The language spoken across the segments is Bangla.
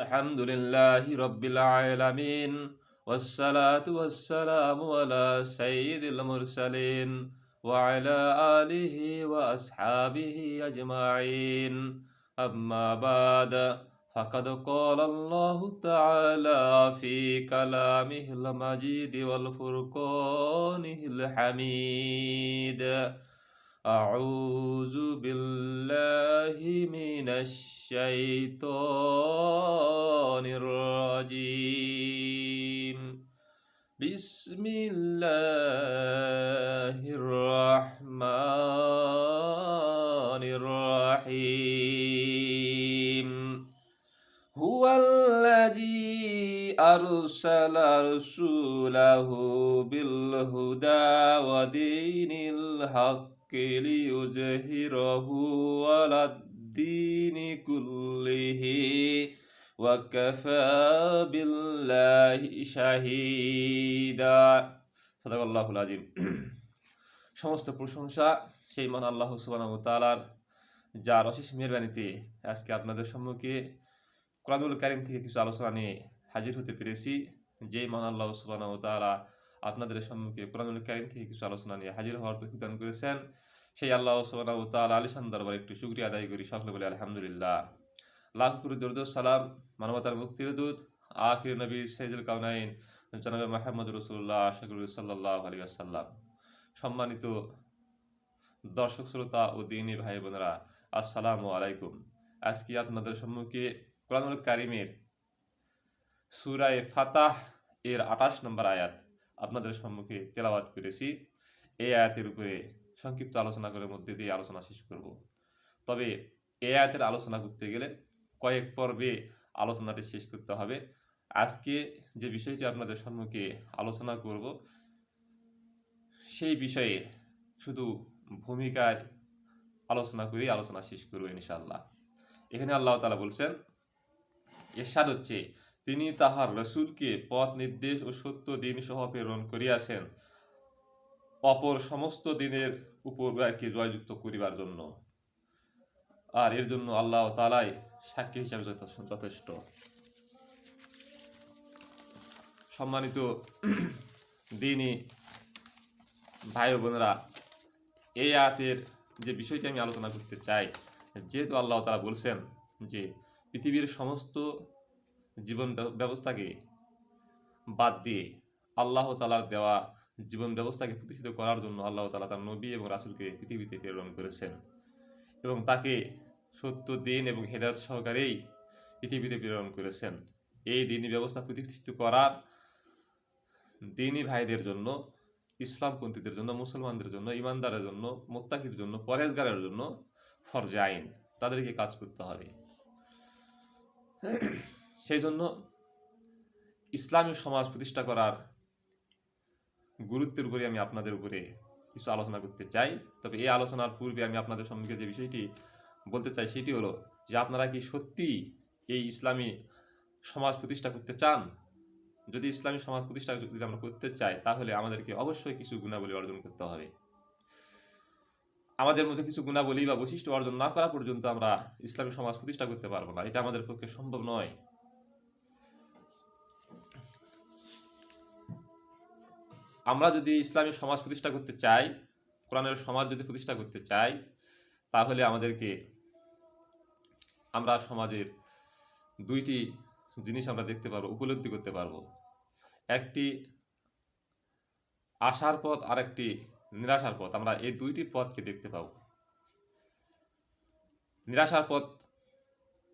الحمد لله رب العالمين والصلاة والسلام على سيد المرسلين وعلى آله وأصحابه أجمعين أما بعد فقد قال الله تعالى في كلامه المجيد والفرقانه الحميد أعوذ بالله من الشيطان الرجيم بسم الله الرحمن الرحيم هو الذي أرسل رسوله بالهدى ودين الحق ليظهره على الدين كله وكفى بالله شهيدا صدق الله العظيم। সমস্ত প্রশংসা সেই মহান আল্লাহ সুবহানাহু ওয়া তাআলার, যার অশেষ মেহেরবানিতে আজকে আপনাদের সম্মুখে কোরআনুল কারীম থেকে কিছু আলোচনা নিয়ে হাজির হতে পেরেছি। যেই মহান আল্লাহ সুবহানাহু ওয়া তাআলা আপনাদের সম্মুখে কোরআনুল কারীম থেকে কিছু আলোচনা নিয়ে হাজির হওয়ার তৌফিক দান করেছেন, সেই আল্লাহ সুবহানাহু ওয়া তাআলা আলিশান দরবারে একটু শুকরিয়া আদায় করি। সকলে বলি আলহামদুলিল্লাহ। লাখ কোটি দরুদ সালাম মানবতার মুক্তির দূত আখির নবী সাইয়্যিদুল কাওনাইন জনাবে মুহাম্মদ রাসূলুল্লাহ সাল্লাল্লাহু আলাইহি ওয়াসাল্লাম। সম্মানিত দর্শক শ্রোতা ও দ্বীনী ভাই বোনেরা, আসসালামু আলাইকুম। আজকে আপনাদের সম্মুখে কোরআনুল কারীমের সূরা ফাতাহ এর 28 নম্বর আয়াত আপনাদের সম্মুখে তেলাওয়াত করেছি। এই আয়াতের উপরে সংক্ষিপ্ত আলোচনা করে মধ্যে দিয়ে আলোচনা শেষ করব। তবে এই আয়াতের আলোচনা করতে গেলে কয়েক পর্বে আলোচনাটি শেষ করতে হবে। আজকে যে বিষয়টি আপনাদের সম্মুখে আলোচনা করব সেই বিষয়ে শুধু ভূমিকায় আলোচনা করে আলোচনা শেষ করব ইনশাআল্লাহ। এখানে আল্লাহ তাআলা বলছেন, ইরশাদ হচ্ছে, তিনি তাহার রাসূলকে পথ নির্দেশ ও সত্য দিন সহ প্রেরণ করিয়াছেন অপর সমস্ত দিনের উপর উহাকে জয়যুক্ত করিবার জন্য, আর এর জন্য আল্লাহ তাআলাই সাক্ষী হিসাবে যথেষ্ট। সম্মানিত দ্বীনী ভাই বোনেরা, এই আয়াতের যে বিষয়টি আমি আলোচনা করতে চাই, যেহেতু আল্লাহ তাআলা বলছেন যে পৃথিবীর সমস্ত জীবন ব্যবস্থাকে বাদ দিয়ে আল্লাহ তাআলার দেওয়া জীবন ব্যবস্থাকে প্রতিষ্ঠিত করার জন্য আল্লাহ তাআলা তার নবী এবং রাসূলকে পৃথিবীতে প্রেরণ করেছেন এবং তাকে সত্য দিন এবং হেদায়েত সহকারেই পৃথিবীতে প্রেরণ করেছেন। এই দ্বীনী ব্যবস্থা প্রতিষ্ঠিত করার দ্বীনী ভাইদের জন্য, ইসলামপন্থীদের জন্য, মুসলমানদের জন্য, ইমানদারের জন্য, মুত্তাকির জন্য, পরহেজগারের জন্য ফরজে আইন, তাদেরকে কাজ করতে হবে। সেই জন্য ইসলামী সমাজ প্রতিষ্ঠা করার গুরুত্বের উপরে আমি আপনাদের উপরে কিছু আলোচনা করতে চাই। তবে এই আলোচনার পূর্বে আমি আপনাদের সম্মুখে যে বিষয়টি বলতে চাই সেটি হলো যে আপনারা কি সত্যি এই ইসলামী সমাজ প্রতিষ্ঠা করতে চান? যদি ইসলামী সমাজ প্রতিষ্ঠা যদি আমরা করতে চাই, তাহলে আমাদেরকে অবশ্যই কিছু গুণাবলী অর্জন করতে হবে। আমাদের মধ্যে কিছু গুণাবলী বা বৈশিষ্ট্য অর্জন না করা পর্যন্ত আমরা ইসলামী সমাজ প্রতিষ্ঠা করতে পারবো না। এটা আমাদের পক্ষে সম্ভব নয়। আমরা যদি ইসলামী সমাজ প্রতিষ্ঠা করতে চাই, কোরআনের সমাজ যদি প্রতিষ্ঠা করতে চাই, তাহলে আমাদেরকে আমরা সমাজের দুইটি জিনিস আমরা দেখতে পারবো, উপলব্ধি করতে পারবো। একটি আশার পথ আর একটি নিরাশার পথ। আমরা এই দুইটি পথকে দেখতে পাবো। নিরাশার পথ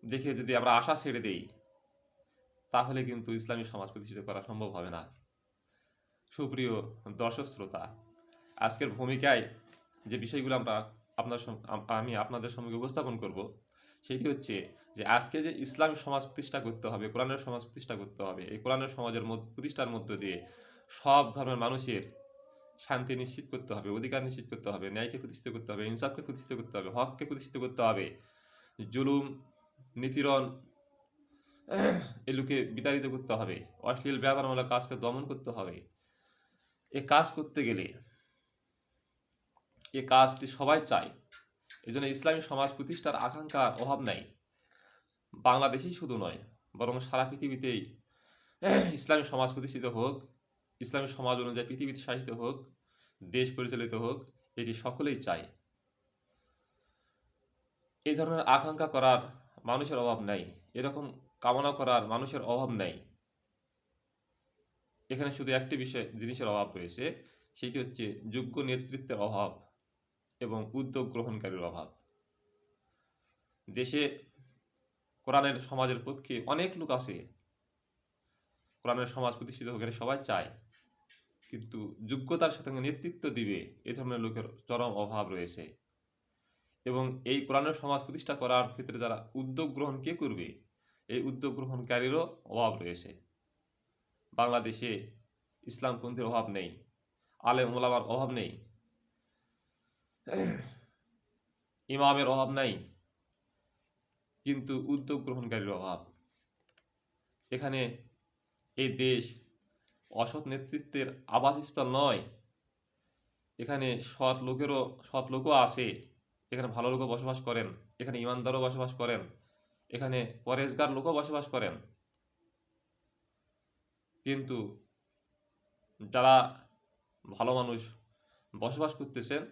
দেখে যদি আমরা আশা ছেড়ে দেই, তাহলে কিন্তু ইসলামী সমাজ প্রতিষ্ঠিত করা সম্ভব হবে না। সুপ্রিয় দর্শক শ্রোতা, আজকের ভূমিকায় যে বিষয়গুলো আমি আপনাদের সম্মুখে উপস্থাপন করব, সেটি হচ্ছে যে আজকে যে ইসলামী সমাজ প্রতিষ্ঠা করতে হবে, কোরআনের সমাজ প্রতিষ্ঠা করতে হবে, এই কোরআনের সমাজের প্রতিষ্ঠার মধ্য দিয়ে সব ধর্মের মানুষের শান্তি নিশ্চিত করতে হবে, অধিকার নিশ্চিত করতে হবে, ন্যায়কে প্রতিষ্ঠিত করতে হবে, ইনসাফকে প্রতিষ্ঠিত করতে হবে, হককে প্রতিষ্ঠিত করতে হবে, জুলুম নিপীড়ন এগুলোকে বিতাড়িত করতে হবে, অশ্লীল ব্যবহারমূলক কাজকে দমন করতে হবে। এ কাজ করতে গেলে এ কাজটি সবাই চায়। এই জন্য ইসলামী সমাজ প্রতিষ্ঠার আকাঙ্ক্ষার অভাব নাই। বাংলাদেশেই শুধু নয়, বরং সারা পৃথিবীতেই ইসলামী সমাজ প্রতিষ্ঠিত হোক, ইসলামী সমাজ অনুযায়ী পৃথিবীতে শাসিত হোক, দেশ পরিচালিত হোক, এটি সকলেই চায়। এই ধরনের আকাঙ্ক্ষা করার মানুষের অভাব নাই, এরকম কামনা করার মানুষের অভাব নাই। এখানে শুধু একটি জিনিসের অভাব রয়েছে, সেটি হচ্ছে যোগ্য নেতৃত্বের অভাব এবং উদ্যোগ গ্রহণকারীর অভাব। দেশে কোরআনের সমাজের পক্ষে অনেক লোক আছে, কোরআনের সমাজ প্রতিষ্ঠিত হোক এটা সবাই চায়, কিন্তু যোগ্যতার সাথে নেতৃত্ব দিবে এ ধরনের লোকের চরম অভাব রয়েছে। এবং এই কোরআনের সমাজ প্রতিষ্ঠা করার ক্ষেত্রে যারা উদ্যোগ গ্রহণ কে করবে, এই উদ্যোগ গ্রহণকারীরও অভাব রয়েছে। বাংলাদেশে ইসলামপন্থীর অভাব নেই, আলেম ওলামার অভাব নেই, ইমামের অভাব নাই, কিন্তু উদ্যোগ গ্রহণকারীর অভাব। এখানে এই দেশ অসৎ নেতৃত্বের আবাসস্থল নয়, এখানে সৎ লোকও আছে, এখানে ভালো লোকও বসবাস করেন, এখানে ইমানদারও বসবাস করেন, এখানে পরেজগার লোকও বসবাস করেন। কিন্তু যারা ভালো মানুষ বসবাস করতেছেন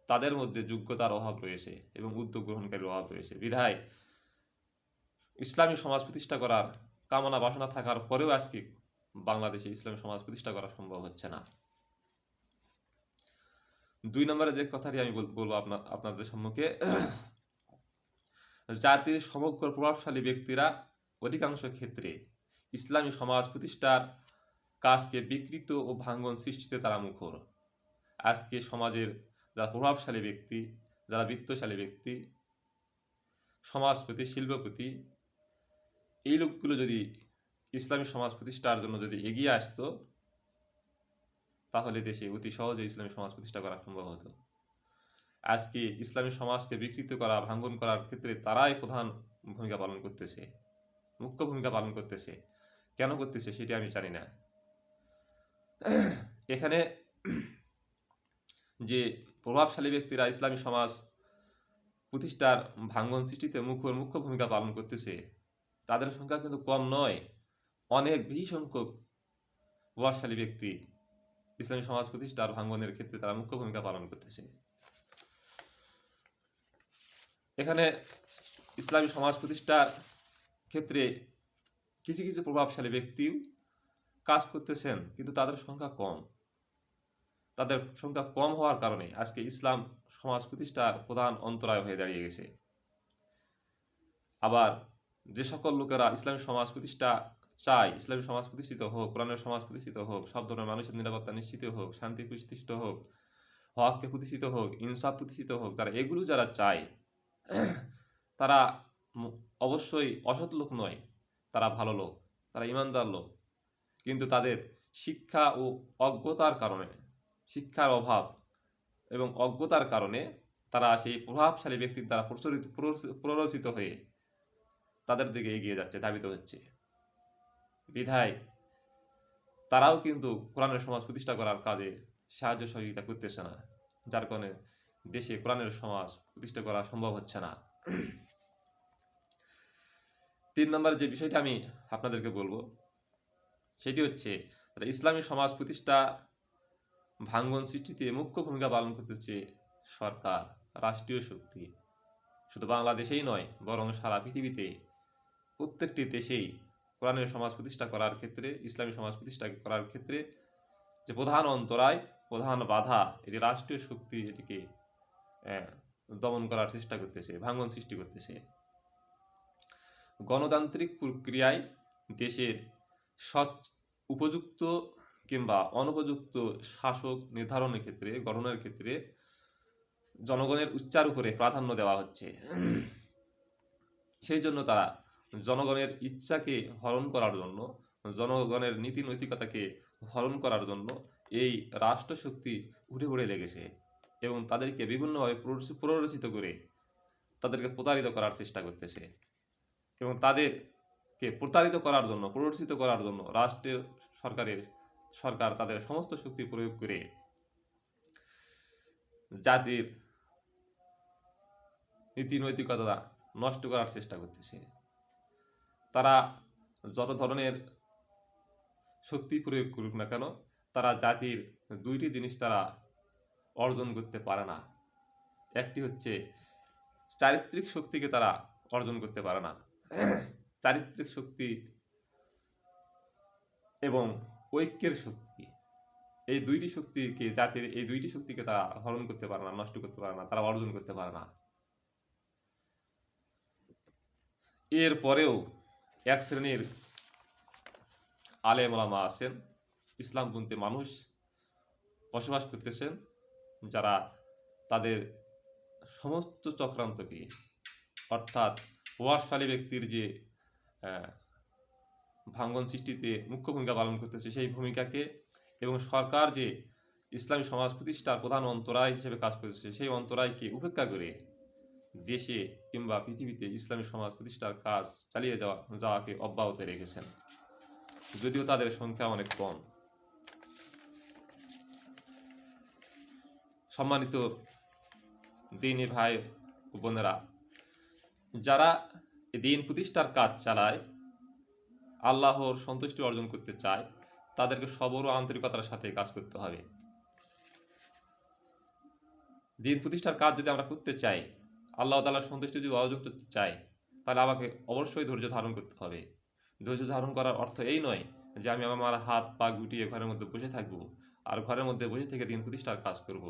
তাদের মধ্যে যোগ্যতার অভাব রয়েছে এবং উদ্যোগ গ্রহণকারীর অভাব রয়েছে। বিধায় ইসলামী সমাজ প্রতিষ্ঠা করার কামনা বাসনা থাকার পরেও আজকে বাংলাদেশে ইসলামী সমাজ প্রতিষ্ঠা করা সম্ভব হচ্ছে না। 2 নম্বরে যে কথাটি আমি বলবো আপনাদের সম্মুখে, জাতির সমগ্র প্রভাবশালী ব্যক্তিরা অধিকাংশ ক্ষেত্রে ইসলামী সমাজ প্রতিষ্ঠার কাজকে বিকৃত ও ভাঙ্গন সৃষ্টিতে তারা মুখর। আজকে সমাজের যারা প্রভাবশালী ব্যক্তি, যারা বিত্তশালী ব্যক্তি, সমাজপতি, শিল্পপতি, এই লোকগুলো যদি ইসলামী সমাজ প্রতিষ্ঠার জন্য যদি এগিয়ে আসতো, তাহলে দেশে অতি সহজে ইসলামী সমাজ প্রতিষ্ঠা করা সম্ভব হতো। আজকে ইসলামী সমাজকে বিকৃত করা, ভাঙ্গন করার ক্ষেত্রে তারাই প্রধান ভূমিকা পালন করতেছে, মুখ্য ভূমিকা পালন করতেছে। কেন করতেছে সেটি আমি জানি না। এখানে যে প্রভাবশালী ব্যক্তিরা ইসলামী সমাজ প্রতিষ্ঠার ভাঙ্গন সৃষ্টিতে মুখ্য ভূমিকা পালন করতেছে, তাদের সংখ্যা কিন্তু কম নয়। অনেক বেশি সংখ্যক প্রভাবশালী ব্যক্তি ইসলামী সমাজ প্রতিষ্ঠার ভাঙ্গনের ক্ষেত্রে তারা মুখ্য ভূমিকা পালন করতেছে। এখানে ইসলামী সমাজ প্রতিষ্ঠার ক্ষেত্রে কিছু কিছু প্রভাবশালী ব্যক্তিও কাজ করতেছেন, কিন্তু তাদের সংখ্যা কম। তাদের সংখ্যা কম হওয়ার কারণে আজকে ইসলাম সমাজ প্রতিষ্ঠার প্রধান অন্তরায় হয়ে দাঁড়িয়ে গেছে। আবার যে সকল লোকেরা ইসলামী সমাজ প্রতিষ্ঠা চায়, ইসলামী সমাজ প্রতিষ্ঠিত হোক, কোরআনের সমাজ প্রতিষ্ঠিত হোক, সব ধরনের মানুষের নিরাপত্তা নিশ্চিত হোক, শান্তি প্রতিষ্ঠিত হোক, হককে প্রতিষ্ঠিত হোক, ইনসাফ প্রতিষ্ঠিত হোক, যারা চায় তারা অবশ্যই অসৎ লোক নয়, তারা ভালো লোক, তারা ইমানদার লোক। কিন্তু তাদের শিক্ষা ও অজ্ঞতার কারণে, শিক্ষার অভাব এবং অজ্ঞতার কারণে তারা সেই প্রভাবশালী ব্যক্তির দ্বারা প্ররোচিত হয়ে তাদের দিকে এগিয়ে যাচ্ছে, ধাবিত হচ্ছে। বিধায় তারাও কিন্তু কোরআনের সমাজ প্রতিষ্ঠা করার কাজে সাহায্য সহযোগিতা করতেছে না, যার কারণে দেশে কোরআনের সমাজ প্রতিষ্ঠা করা সম্ভব হচ্ছে না। 3 নম্বর যে বিষয়টা আমি আপনাদেরকে বলবো সেটি হচ্ছে, ইসলামী সমাজ প্রতিষ্ঠা ভাঙ্গন সৃষ্টিতে মুখ্য ভূমিকা পালন করতেছে সরকার, রাষ্ট্রীয় শক্তি। শুধু বাংলাদেশেই নয়, বরং সারা পৃথিবীতে প্রত্যেকটি দেশেই কোরআনের সমাজ প্রতিষ্ঠা করার ক্ষেত্রে, ইসলামী সমাজ প্রতিষ্ঠা করার ক্ষেত্রে যে প্রধান অন্তরায়, প্রধান বাধা, এটি রাষ্ট্রীয় শক্তি এটিকে দমন করার চেষ্টা করতেছে, ভাঙ্গন সৃষ্টি করতেছে। গণতান্ত্রিক প্রক্রিয়ায় দেশের উপযুক্ত কিংবা অনুপযুক্ত শাসক নির্ধারণের ক্ষেত্রে, গঠনের ক্ষেত্রে জনগণের ইচ্ছার উপরে প্রাধান্য দেওয়া হচ্ছে। সেই জন্য তারা জনগণের ইচ্ছাকে হরণ করার জন্য, জনগণের নীতি নৈতিকতাকে হরণ করার জন্য এই রাষ্ট্রশক্তি উঠে লেগেছে এবং তাদেরকে বিভিন্নভাবে প্ররোচিত করে তাদেরকে প্রতারিত করার চেষ্টা করতেছে। এবং তাদেরকে প্রতারিত করার জন্য, প্ররোচিত করার জন্য সরকার তাদের সমস্ত শক্তি প্রয়োগ করে জাতির নীতি নৈতিকতা নষ্ট করার চেষ্টা করতেছে। তারা যত ধরনের শক্তি প্রয়োগ করুক না কেন, তারা জাতির দুইটি জিনিস তারা অর্জন করতে পারে না। একটি হচ্ছে চারিত্রিক শক্তিকে তারা অর্জন করতে পারে না। চারিত্রিক শক্তি এবং ঐক্যের শক্তি, এই দুইটি শক্তিকে, জাতির এই দুইটি শক্তিকে তারা হরণ করতে পারে না, নষ্ট করতে পারে না, তারা অর্জন করতে পারে না। এর পরেও এক শ্রেণীর আলেম ওলামা আছেন, ইসলামপন্থী মানুষ বসবাস করতেছেন, যারা তাদের সমস্ত চক্রান্তকে, অর্থাৎ প্রভাবশালী ব্যক্তির যে ভাঙ্গন সৃষ্টিতে মুখ্য ভূমিকা পালন করতেছে, সেই ভূমিকাকে এবং সরকার যে ইসলামী সমাজ প্রতিষ্ঠার প্রধান অন্তরায় হিসেবে কাজ করতেছে, সেই অন্তরায়কে উপেক্ষা করে দেশে কিংবা পৃথিবীতে ইসলামী সমাজ প্রতিষ্ঠার কাজ চালিয়ে যাওয়াকে অব্যাহত রেখেছেন, যদিও তাদের সংখ্যা অনেক কম। সম্মানিত দ্বীনী ভাই ও বোনেরা, যারা দিন প্রতিষ্ঠার কাজ চালায়, আল্লাহর সন্তুষ্টি অর্জন করতে চায়, তাদেরকে সবর ও আন্তরিকতার সাথে কাজ করতে হবে। দিন প্রতিষ্ঠার কাজ যদি আমরা করতে চাই, আল্লাহ তাআলার সন্তুষ্টি যদি অর্জন করতে চাই, তাহলে আমাকে অবশ্যই ধৈর্য ধারণ করতে হবে। ধৈর্য ধারণ করার অর্থ এই নয় যে আমি আমার হাত পা গুটিয়ে ঘরের মধ্যে বসে থাকবো আর ঘরের মধ্যে বসে থেকে দিন প্রতিষ্ঠার কাজ করব,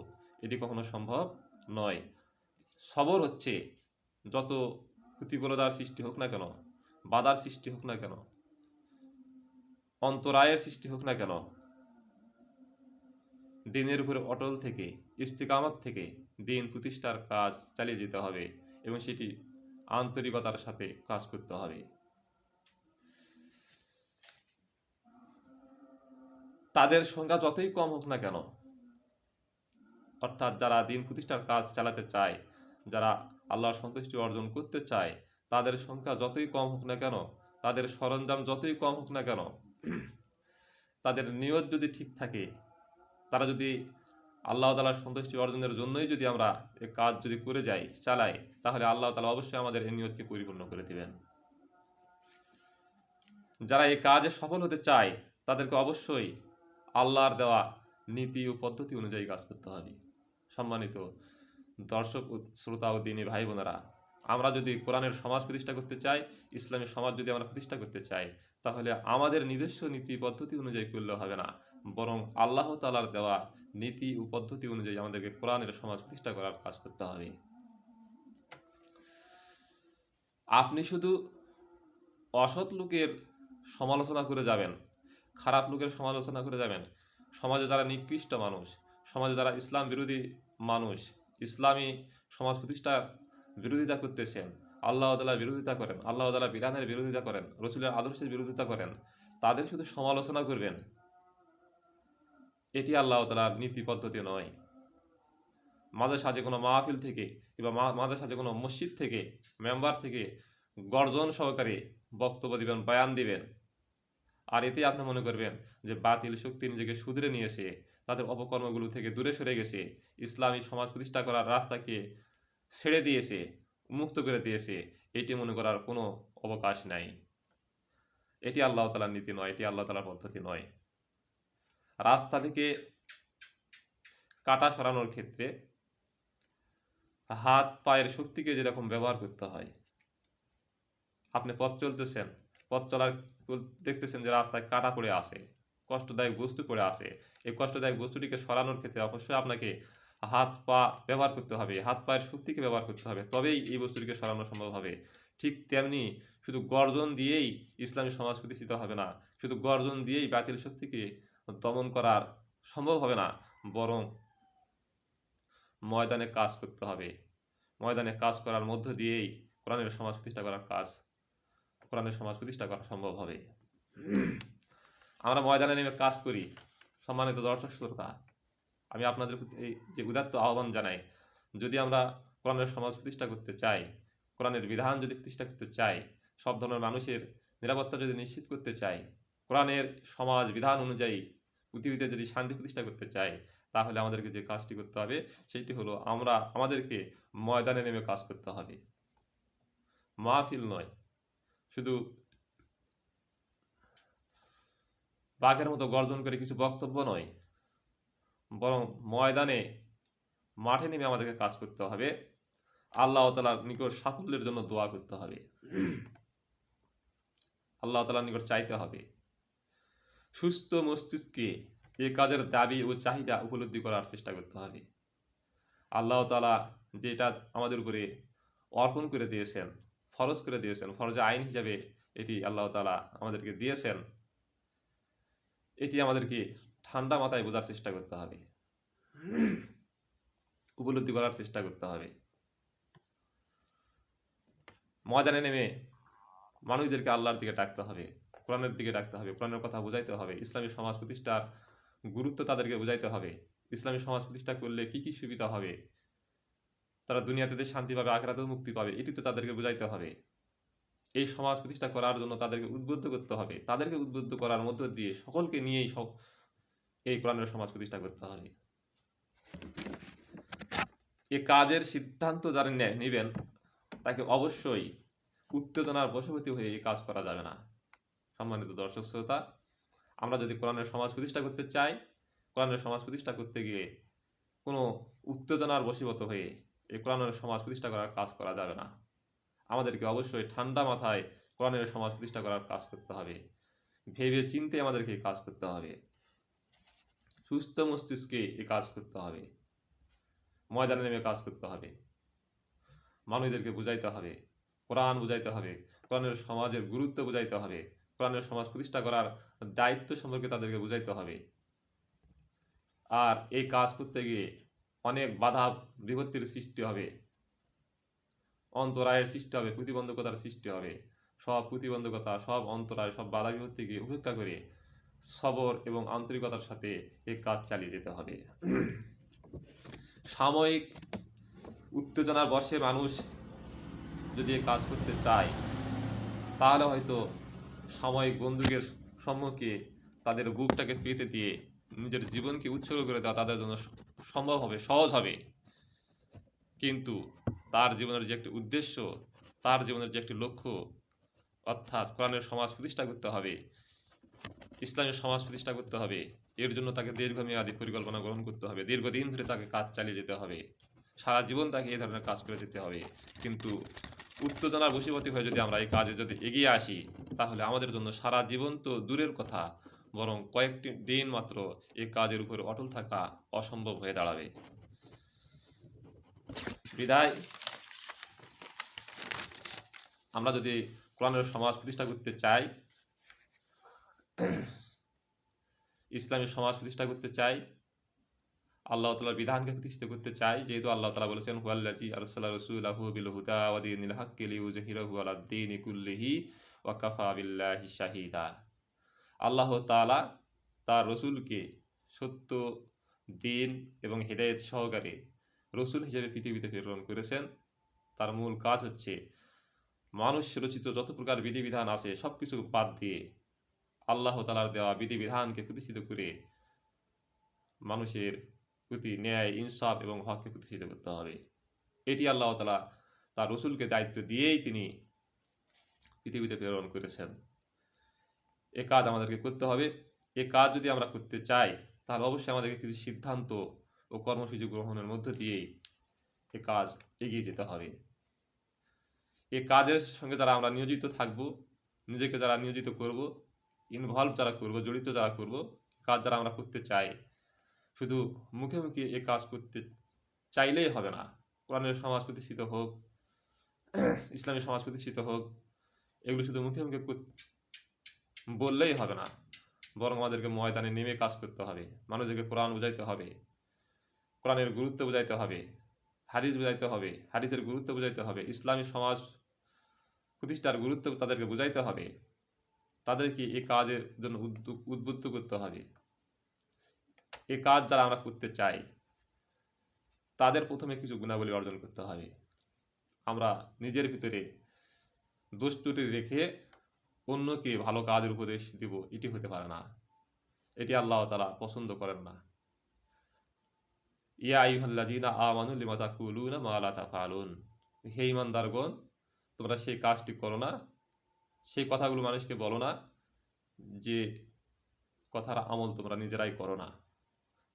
এটি কখনো সম্ভব নয়। সবর হচ্ছে যত প্রতিকূলতার সৃষ্টি হোক না কেন, বাধার সৃষ্টি হোক না কেন, অন্তরায়ের সৃষ্টি হোক না কেন, দিনের উপরে অটল থেকে, ইস্তিকামত থেকে দিন প্রতিষ্ঠার কাজ চালিয়ে যেতে হবে এবং সেটি আন্তরিকতার সাথে কাজ করতে হবে। তাদের সংখ্যা যতই কম হোক না কেন, অর্থাৎ যারা দিন প্রতিষ্ঠার কাজ চালাতে চায়, যারা আল্লাহর সন্তুষ্টি অর্জন করতে চায়, তাদের সংখ্যা যতই কম হোক না কেন, তাদের সরঞ্জাম যতই কম হোক না কেন, তাদের নিয়ত যদি ঠিক থাকে, তারা যদি আল্লাহ তাআলার সন্তুষ্টি অর্জনের জন্যই যদি আমরা এই কাজ যদি করে যাই, চালাই, তাহলে আল্লাহ তাআলা অবশ্যই আমাদের এই নিয়তকে পরিপূর্ণ করে দিবেন। যারা এই কাজে সফল হতে চায়, তাদেরকে অবশ্যই আল্লাহর দেওয়া নীতি ও পদ্ধতি অনুযায়ী কাজ করতে হবে। সম্মানিত দর্শক ও শ্রোতা ও দ্বীনী ভাই বোনেরা, আমরা যদি কোরআনের সমাজ প্রতিষ্ঠা করতে চাই, ইসলামী সমাজ যদি আমরা প্রতিষ্ঠা করতে চাই, তাহলে আমাদের নিজস্ব নীতি পদ্ধতি অনুযায়ী করলে হবে না, বরং আল্লাহ তাআলার দেওয়া নীতি ও পদ্ধতি অনুযায়ী আমাদেরকে কোরআনের সমাজ প্রতিষ্ঠা করার কাজ করতে হবে। আপনি শুধু অসৎ লোকের সমালোচনা করে যাবেন, খারাপ লোকের সমালোচনা করে যাবেন, সমাজে যারা নিকৃষ্ট মানুষ, সমাজে যারা ইসলাম বিরোধী মানুষ, ইসলামী সমাজ প্রতিষ্ঠার বিরোধিতা করতেছেন, আল্লাহ তাআলার বিরোধিতা করেন, আল্লাহ তাআলার বিধানের বিরোধিতা করেন, রসুলের আদর্শের বিরোধিতা করেন, তাদের শুধু সমালোচনা করবেন, এটি আল্লাহ তাআলার নীতি পদ্ধতি নয়। মাঝে সাঝে কোনো মাহফিল থেকে কিংবা মাঝে সাঝে কোনো মসজিদ থেকে, মেম্বার থেকে গর্জন সহকারে বক্তব্য দিবেন, বয়ান দিবেন, আর এতে আপনি মনে করবেন যে বাতিল শক্তি নিজেকে শুধরে নিয়েছে, তাদের অপকর্মগুলো থেকে দূরে সরে গেছে, ইসলামী সমাজ প্রতিষ্ঠা করার রাস্তাকে ছেড়ে দিয়েছে, মুক্ত করে দিয়েছে, এটি মনে করার কোনো অবকাশ নাই। এটি আল্লাহ তাআলার নীতি নয়, এটি আল্লাহ তাআলার পদ্ধতি নয়। রাস্তা থেকে কাঁটা সরানোর ক্ষেত্রে হাত পায়ের শক্তিকে যেরকম ব্যবহার করতে হয়, আপনি পথ চলতেছেন, পথ চলার দেখতেছেন যে রাস্তায় কাটা পড়ে আছে, কষ্টদায়ক বস্তু পড়ে আছে, এই কষ্টদায়ক বস্তুটিকে সরানোর ক্ষেত্রে অবশ্যই আপনাকে হাত পা ব্যবহার করতে হবে, হাত পায়ের শক্তিকে ব্যবহার করতে হবে, তবেই এই বস্তুটিকে সরানো সম্ভব হবে। ঠিক তেমনি শুধু গর্জন দিয়েই ইসলামী সমাজ প্রতিষ্ঠিত হবে না, শুধু গর্জন দিয়েই বাতিল শক্তিকে দমন করার সম্ভব হবে না, বরং ময়দানে কাজ করতে হবে। ময়দানে কাজ করার মধ্য দিয়েই কোরআনের সমাজ প্রতিষ্ঠা করার কাজ, কোরআনের সমাজ প্রতিষ্ঠা করা সম্ভব হবে। আমরা ময়দানে নেমে কাজ করি। সম্মানিত দর্শক শ্রোতা, আমি আপনাদের প্রতি এই যে উদাত্ত আহ্বান জানাই, যদি আমরা কোরআনের সমাজ প্রতিষ্ঠা করতে চাই, কোরআনের বিধান যদি প্রতিষ্ঠা করতে চাই, সব ধরনের মানুষের নিরাপত্তা যদি নিশ্চিত করতে চাই, কোরআনের সমাজ বিধান অনুযায়ী পৃথিবীতে যদি শান্তি প্রতিষ্ঠা করতে চাই, তাহলে আমাদেরকে যে কাজটি করতে হবে সেটি হলো আমাদেরকে ময়দানে নেমে কাজ করতে হবে। মাহফিল নয়, শুধু বাঘের মতো গর্জন করে কিছু বক্তব্য নয়, বরং ময়দানে মাঠে নেমে আমাদেরকে কাজ করতে হবে। আল্লাহ তাআলার নিকট সাফল্যের জন্য দোয়া করতে হবে, আল্লাহ তাআলার নিকট চাইতে হবে। সুস্থ মস্তিষ্কে এ কাজের দাবি ও চাহিদা উপলব্ধি করার চেষ্টা করতে হবে। আল্লাহ তাআলা যেটা আমাদের উপরে অর্পণ করে দিয়েছেন, ফরজ করে দিয়েছেন, ফরজে আইন হিসাবে এটি আল্লাহ তাআলা আমাদেরকে দিয়েছেন, এটি আমাদেরকে ঠান্ডা মাথায় বোঝার চেষ্টা করতে হবে, উপলব্ধি করার চেষ্টা করতে হবে। ময়দানে নেমে মানুষদেরকে আল্লাহর দিকে ডাকতে হবে, কোরআনের দিকে ডাকতে হবে, কোরআনের কথা বুঝাইতে হবে, ইসলামী সমাজ প্রতিষ্ঠার গুরুত্ব তাদেরকে বুঝাইতে হবে। ইসলামী সমাজ প্রতিষ্ঠা করলে কি কি সুবিধা হবে, তারা দুনিয়াতে শান্তি পাবে, আখিরাতেও মুক্তি পাবে, এটি তো তাদেরকে বুঝাইতে হবে। এই সমাজ প্রতিষ্ঠা করার জন্য তাদেরকে উদ্বুদ্ধ করতে হবে। তাদেরকে উদ্বুদ্ধ করার মধ্য দিয়ে সকলকে নিয়েই এই কোরআনের সমাজ প্রতিষ্ঠা করতে হবে। এ কাজের সিদ্ধান্ত যারা নেবেন তাকে অবশ্যই উত্তেজনার বশবর্তী হয়ে এই কাজ করা যাবে না। সম্মানিত দর্শক শ্রোতা, আমরা যদি কোরআনের সমাজ প্রতিষ্ঠা করতে চাই, কোরআনের সমাজ প্রতিষ্ঠা করতে গিয়ে কোনো উত্তেজনার বশীভূত হয়ে এই কোরআনের সমাজ প্রতিষ্ঠা করার কাজ করা যাবে না। আমাদেরকে অবশ্যই ঠান্ডা মাথায় কোরআনের সমাজ প্রতিষ্ঠা করার কাজ করতে হবে, ভেবে চিন্তে আমাদেরকে কাজ করতে হবে, সুস্থ মস্তিষ্কে এই কাজ করতে হবে, ময়দানে নেমে কাজ করতে হবে, মানুষদেরকে বুঝাইতে হবে, কোরআন বুঝাইতে হবে, কোরআনের সমাজের গুরুত্ব বুঝাইতে হবে, কোরআনের সমাজ প্রতিষ্ঠা করার দায়িত্ব সম্পর্কে তাদেরকে বুঝাইতে হবে। আর এই কাজ করতে গিয়ে অনেক বাধা বিপত্তির সৃষ্টি হবে, অন্তরায়ের সৃষ্টি হবে, প্রতিবন্ধকতার সৃষ্টি হবে। সব প্রতিবন্ধকতা, সব অন্তরায়, সব বাধা বিপত্তিকে উপেক্ষা করে সবর এবং আন্তরিকতার সাথে এই কাজ চালিয়ে যেতে হবে। সাময়িক উত্তেজনার বশে মানুষ যদি এই কাজ করতে চায়, তাহলে হয়তো সাময়িক বন্দুকের সম্মুখে তাদের বুকটাকে পেতে দিয়ে নিজের জীবনকে উৎসর্গ করে দেওয়া তাদের জন্য সম্ভব হবে, সহজ হবে। কিন্তু তার জীবনের যে একটি উদ্দেশ্য, তার জীবনের যে একটি লক্ষ্য, অর্থাৎ কোরআনের সমাজ প্রতিষ্ঠা করতে হবে, ইসলামের সমাজ প্রতিষ্ঠা করতে হবে, এর জন্য তাকে দীর্ঘমেয়াদী পরিকল্পনা গ্রহণ করতে হবে, দীর্ঘদিন ধরে তাকে কাজ চালিয়ে যেতে হবে, সারা জীবন তাকে এই ধরনের কাজ করে যেতে হবে। কিন্তু উত্তেজনার বশীভূত হয়ে যদি আমরা এই কাজে যদি এগিয়ে আসি, তাহলে আমাদের জন্য সারা জীবন তো দূরের কথা, বরং কয়েকটি দিন মাত্র এই কাজের উপরে অটল থাকা অসম্ভব হয়ে দাঁড়াবে। বিদায়, আমরা যদি কোরআনের সমাজ প্রতিষ্ঠা করতে চাই, ইসলামী সমাজ প্রতিষ্ঠা করতে চাই, আল্লাহ তাআলার বিধানকে প্রতিষ্ঠিত করতে চাই, যেহেতু আল্লাহ তাআলা বলেছেন হুয়াল্লাযী আরসালা রাসূলাহু বিল হুদা ওয়া দীনিল হাক্কি লিইয়ুযহিরাহু আলাদ দীনি কুল্লিহি ওয়া কাফা বিল্লাহি শাহীদা। আল্লাহ তাআলা তার রসুলকে সত্য, দিন এবং হিদায়াত সহকারে রসুল হিসেবে পৃথিবীতে প্রেরণ করেছেন। তার মূল কাজ হচ্ছে মানুষ রচিত যত প্রকার বিধিবিধান আছে সব কিছু বাদ দিয়ে আল্লাহ তাআলার দেওয়া বিধিবিধানকে প্রতিষ্ঠিত করে মানুষের প্রতি ন্যায়, ইনসাফ এবং হককে প্রতিষ্ঠিত করতে হবে। এটি আল্লাহ তাআলা তার রসুলকে দায়িত্ব দিয়েই তিনি পৃথিবীতে প্রেরণ করেছেন। এ কাজ আমাদেরকে করতে হবে। এ কাজ যদি আমরা করতে চাই, তাহলে অবশ্যই আমাদেরকে কিছু সিদ্ধান্ত ও কর্মসূচি গ্রহণের মধ্য দিয়েই এ কাজ এগিয়ে যেতে হবে। এ কাজের সঙ্গে যারা আমরা নিয়োজিত থাকব, নিজেকে যারা নিয়োজিত করব, ইনভলভ যারা করব, জড়িত যারা করব, কাজ যারা আমরা করতে চাই, শুধু মুখে মুখে এ কাজ করতে চাইলেই হবে না। কোরআনের সমাজ প্রতিষ্ঠিত হোক, ইসলামী সমাজ প্রতিষ্ঠিত হোক, এগুলো শুধু মুখে মুখে বললেই হবে না, বরং আমাদেরকে ময়দানে নেমে কাজ করতে হবে। মানুষদেরকে কোরআন বুঝাইতে হবে, কোরআনের গুরুত্ব বুঝাইতে হবে, হাদিস বুঝাইতে হবে, হাদিসের গুরুত্ব বুঝাইতে হবে, ইসলামী সমাজ প্রতিষ্ঠার গুরুত্ব তাদেরকে বুঝাইতে হবে, তাদেরকে এই কাজের জন্য উদ্বুদ্ধ করতে হবে। এই কাজ যারা আমরা করতে চাই, তাদের প্রথমে কিছু গুণাবলী অর্জন করতে হবে। আমরা নিজের ভিতরে দোষ ত্রুটি রেখে অন্যকে ভালো কাজের উপদেশ দিব, এটি হতে পারে না। এটি আল্লাহ তাআলা পছন্দ করেন না। ইয়া আইয়ুহাল্লাযীনা আমানু লিমা তাকুলুনা মা লা তাফআলুন, হে ঈমানদারগণ, তোমরা সেই কাজটি করো না, সেই কথাগুলো মানুষকে বলো না যে কথার আমল তোমরা নিজেরাই করো না।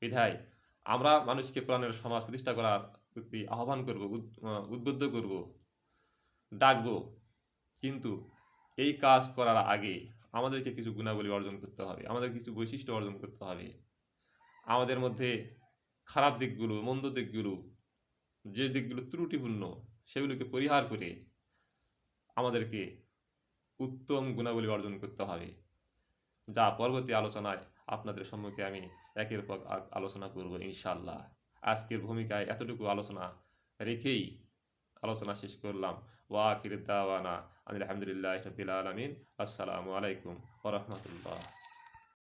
বিধায় আমরা মানুষকে কোরআনের সমাজ প্রতিষ্ঠা করার প্রতি আহ্বান করব, উদ্বুদ্ধ করব, ডাকবো। কিন্তু এই কাজ করার আগে আমাদেরকে কিছু গুণাবলী অর্জন করতে হবে, আমাদের কিছু বৈশিষ্ট্য অর্জন করতে হবে। আমাদের মধ্যে খারাপ দিকগুলো, মন্দ দিকগুলো, যে দিকগুলো ত্রুটিপূর্ণ, সেগুলোকে পরিহার করে আমাদেরকে উত্তম গুণাবলী অর্জন করতে হবে, যা পরবর্তী আলোচনায় আপনাদের সম্মুখে আমি একের পর এক আলোচনা করব ইনশাআল্লাহ। আজকের ভূমিকায় এতটুকু আলোচনা রেখেই আলোচনা শেষ করলাম। ওয়া আখির দাওয়ানা আলহামদুলিল্লাহি রাব্বিল আলামিন। আসসালামু আলাইকুম ওয়া রাহমাতুল্লাহ।